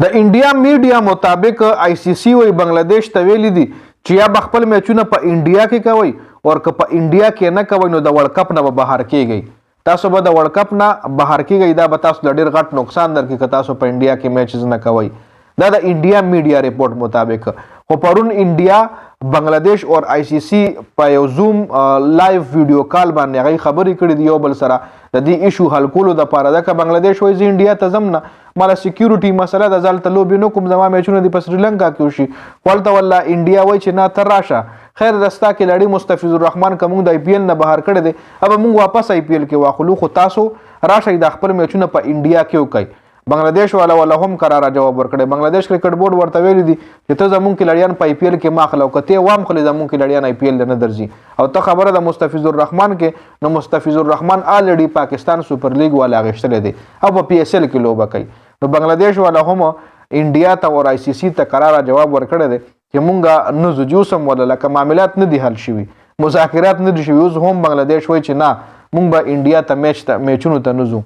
د انډیا میډیا مطابق آی سی سی وی بنگلادیش ته ویلي دي چې یا به خپل میچونه په انډیا کې کوئ او که په انډیا کې نه کوئ نو د ورلډ کپ نه به بهر کیږئ تاسو به د ورلډ کپ نه بهر کیږئ دا به تاسو له ډېر غټ نقصان درکړي که تاسو په انډیا کې میچز نه کوئ دا د انډیا میډیا ریپورټ مطابق خو پرون انډیا بنگلادیش او آی سی سی په یو زوم لایو ویډیو کال باندې هغوی خبرې کړې دي یو بل سره د دې ایشو حل کولو دپاره ده که بنگلادیش وایي زه انډیا ته ځم نه ماله سکیورټي مسله ده زه هلته لوبې نه کوم زما میچونه دي په سریلنکا کې وشي خو هلته والله انډیا وایي چې نه ته راشه خیر د ستا کلاړي مستفیض الرحمن که موږ د آی پی ایل نه بهر کړی دی ابه موږ واپس آی پی ایل کې واخلو خو تاسو راشئ د خپل میچونه په انډیا کې وکئ بنگلادیش والا هم قراره جواب ورکړی بنگلادیش کرکټ بورډ ورته ویلي دي چې ته زمونږ کلاړیان په آی پی ایل کې ما اخلو که ته وام خلې زمونږ کلاړیان آی پی ایل نه درځي او ته خبره د مستفیض الرحمن کې نو مستفیض الرحمن آلریډي پاکستان سوپر لیګ والا اخیستلی دی او په پی ایس ایل کې لوبه کوي نو بنگلادیش والا هم انډیا ته او آی سی سی ته قراره جواب ورکړی دی چې مونږ نه ځو جوسم ولا لکه معاملات نه دي حل شوي مذاکرات نه دي شوي اوس هم بنگلادیش وایي چې نه مونږ به انډیا ته میچونو ته نه ځو